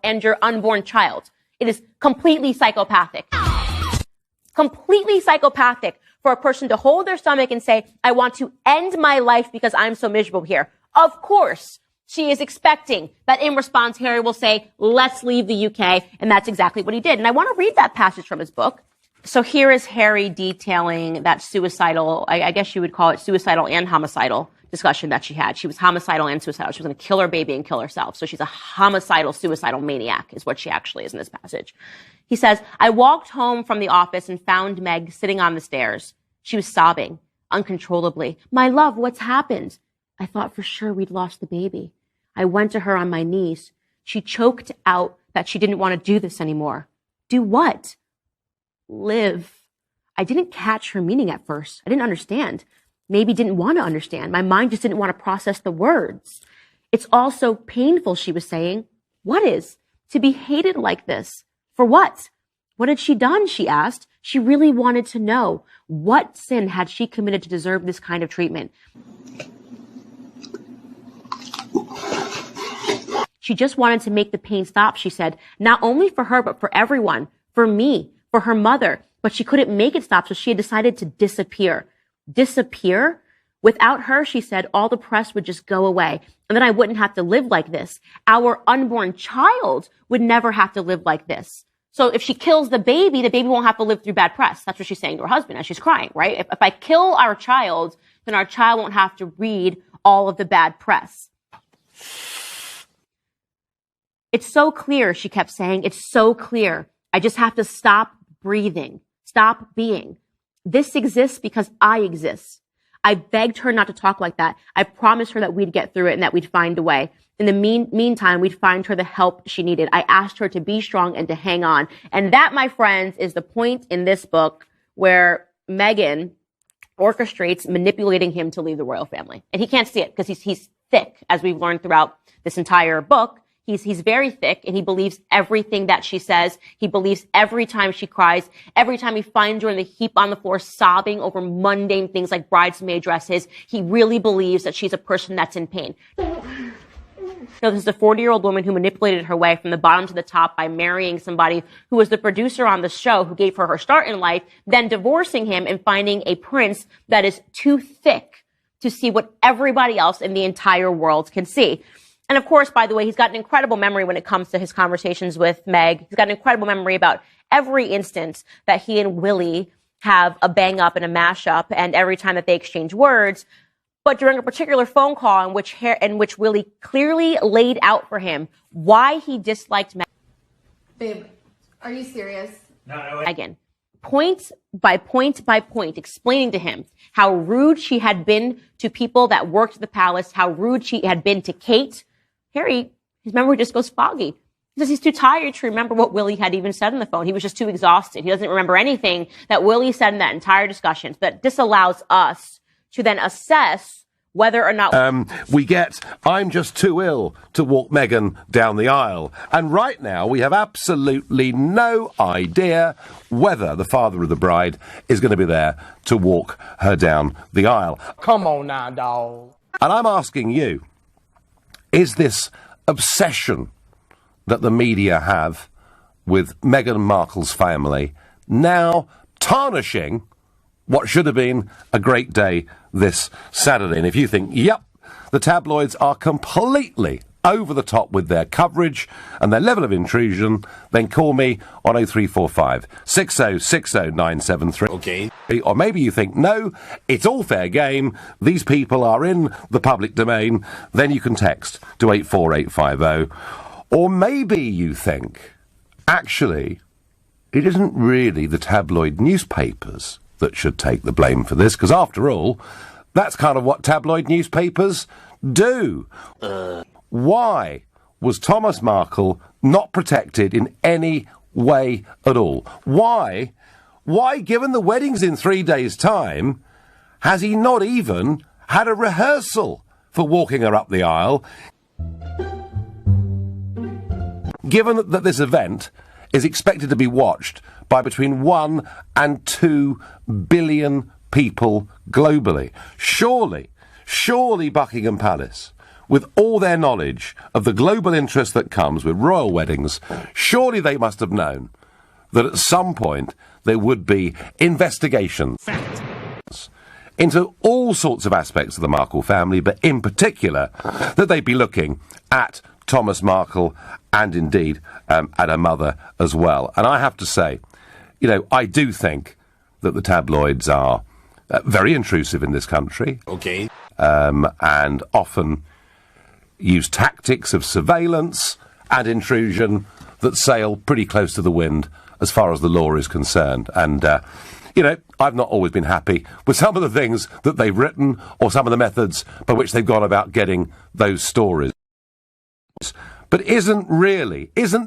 and your unborn child. It is completely psychopathic. Completely psychopathic for a person to hold their stomach and say, I want to end my life because I'm so miserable here. Of course, she is expecting that in response, Harry will say, let's leave the UK. And that's exactly what he did. And I want to read that passage from his book. So here is Harry detailing that suicidal, I guess you would call it suicidal and homicidal discussion that she had. She was homicidal and suicidal. She was going to kill her baby and kill herself. So she's a homicidal, suicidal maniac is what she actually is in this passage. He says, I walked home from the office and found Meg sitting on the stairs. She was sobbing uncontrollably. My love, what's happened? I thought for sure we'd lost the baby. I went to her on my knees. She choked out that she didn't want to do this anymore. Do what? Live. I didn't catch her meaning at first. I didn't understand. Maybe didn't want to understand. My mind just didn't want to process the words. It's all so painful, she was saying. What is? To be hated like this. For what? What had she done? She asked. She really wanted to know. What sin had she committed to deserve this kind of treatment? She just wanted to make the pain stop, she said. Not only for her, but for everyone. For me. For her mother. But she couldn't make it stop, so she had decided to disappear. Disappear? Without her, she said, all the press would just go away. And then I wouldn't have to live like this. Our unborn child would never have to live like this. So if she kills the baby won't have to live through bad press. That's what she's saying to her husband as she's crying, right? If I kill our child, then our child won't have to read all of the bad press. It's so clear, she kept saying. It's so clear. I just have to stop breathing, stop being. This exists because I exist. I begged her not to talk like that. I promised her that we'd get through it and that we'd find a way. In the meantime, we'd find her the help she needed. I asked her to be strong and to hang on. And that, my friends, is the point in this book where Meghan orchestrates manipulating him to leave the royal family. And he can't see it because he's thick, as we've learned throughout this entire book. He's very thick and he believes everything that she says. He believes every time she cries, every time he finds her in the heap on the floor sobbing over mundane things like bridesmaid dresses. He really believes that she's a person that's in pain. No, this is a 40-year-old woman who manipulated her way from the bottom to the top by marrying somebody who was the producer on the show who gave her her start in life, then divorcing him and finding a prince that is too thick to see what everybody else in the entire world can see. And of course, by the way, he's got an incredible memory when it comes to his conversations with Meg. He's got an incredible memory about every instance that he and Willie have a bang up and a mash up and every time that they exchange words. But during a particular phone call in which Willie clearly laid out for him why he disliked Meg. Babe, are you serious? No. Meghan, point by point by point, explaining to him how rude she had been to people that worked at the palace, how rude she had been to Kate. Harry, his memory just goes foggy. He says he's too tired to remember what Willie had even said on the phone. He was just too exhausted. He doesn't remember anything that Willie said in that entire discussion. That disallows us to then assess whether or not... we get, I'm just too ill to walk Meghan down the aisle. And right now, we have absolutely no idea whether the father of the bride is going to be there to walk her down the aisle. Come on now, dog. And I'm asking you, is this obsession that the media have with Meghan Markle's family now tarnishing what should have been a great day this Saturday? And if you think, yep, the tabloids are completely over the top with their coverage and their level of intrusion, then call me on 0345 6060973. Okay. Or maybe you think, no, it's all fair game, these people are in the public domain, then you can text to 84850. Or maybe you think, actually, it isn't really the tabloid newspapers that should take the blame for this, because after all, that's kind of what tabloid newspapers do. Why was Thomas Markle not protected in any way at all? Why, given the wedding's in 3 days' time, has he not even had a rehearsal for walking her up the aisle? Given that this event is expected to be watched by between 1 and 2 billion people globally, surely Buckingham Palace with all their knowledge of the global interest that comes with royal weddings, surely they must have known that at some point there would be investigations into all sorts of aspects of the Markle family, but in particular that they'd be looking at Thomas Markle and indeed at her mother as well. And I have to say, you know, I do think that the tabloids are very intrusive in this country. Okay. And often use tactics of surveillance and intrusion that sail pretty close to the wind as far as the law is concerned. And, you know, I've not always been happy with some of the things that they've written or some of the methods by which they've gone about getting those stories. But isn't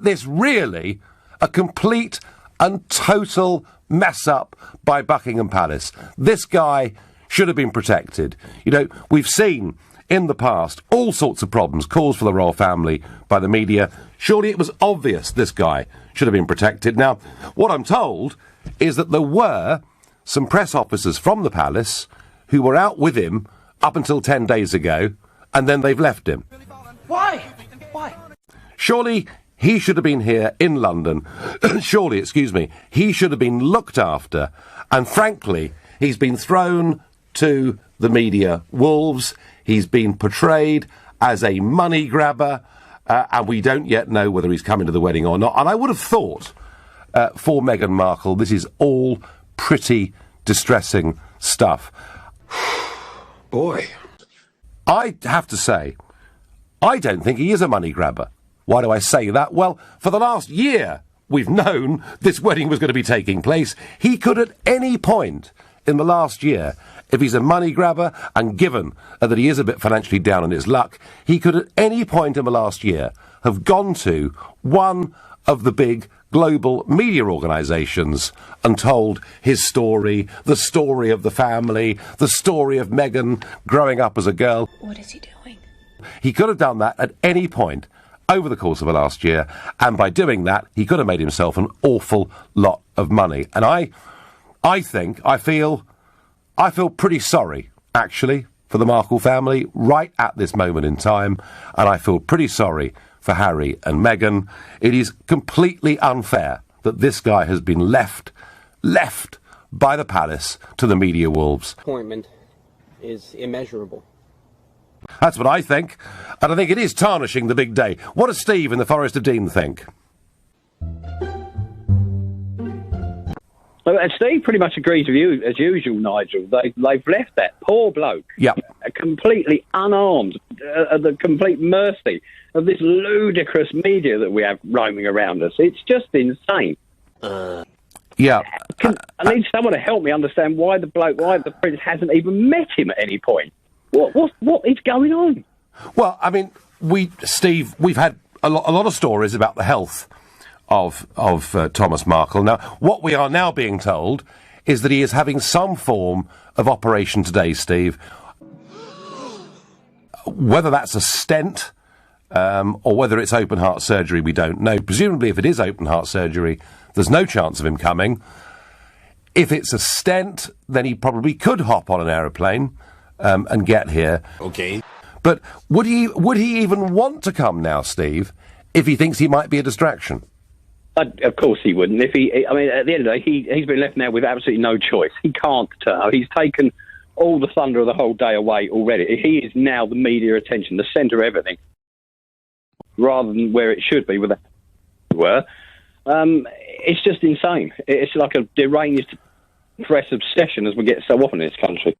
this really a complete and total mess up by Buckingham Palace? This guy should have been protected. You know, we've seen in the past all sorts of problems caused for the royal family by the media. Surely it was obvious this guy should have been protected. Now, what I'm told is that there were some press officers from the palace who were out with him up until 10 days ago, and then they've left him. Why? Why? Surely he should have been here in London. Surely, he should have been looked after. And frankly, he's been thrown to the media wolves. He's been portrayed as a money grabber, and we don't yet know whether he's coming to the wedding or not. And I would have thought, for Meghan Markle, this is all pretty distressing stuff. Boy. I have to say, I don't think he is a money grabber. Why do I say that? Well, for the last year, we've known this wedding was going to be taking place. He could at any point in the last year, if he's a money grabber, and given that he is a bit financially down on his luck, he could at any point in the last year have gone to one of the big global media organisations and told his story, the story of the family, the story of Meghan growing up as a girl. What is he doing? He could have done that at any point over the course of the last year, and by doing that, he could have made himself an awful lot of money. And I feel pretty sorry, actually, for the Markle family right at this moment in time, and I feel pretty sorry for Harry and Meghan. It is completely unfair that this guy has been left by the palace to the media wolves. Appointment is immeasurable. That's what I think, and I think it is tarnishing the big day. What does Steve in the Forest of Dean think? And Steve pretty much agrees with you, as usual, Nigel. They've left that poor bloke completely unarmed, at the complete mercy of this ludicrous media that we have roaming around us. It's just insane. I need someone to help me understand why the prince hasn't even met him at any point. What is going on? Well, I mean, Steve, we've had a lot of stories about the health of Thomas Markle. Now, what we are now being told is that he is having some form of operation today, Steve. Whether that's a stent or whether it's open heart surgery, we don't know. Presumably, if it is open heart surgery, there's no chance of him coming. If it's a stent, then he probably could hop on an aeroplane and get here. Okay. But would he even want to come now, Steve, if he thinks he might be a distraction? Of course he wouldn't. At the end of the day, he's been left now with absolutely no choice. He can't turn up. He's taken all the thunder of the whole day away already. He is now the media attention, the centre of everything, rather than where it should be, where they were. It's just insane. It's like a deranged press obsession, as we get so often in this country.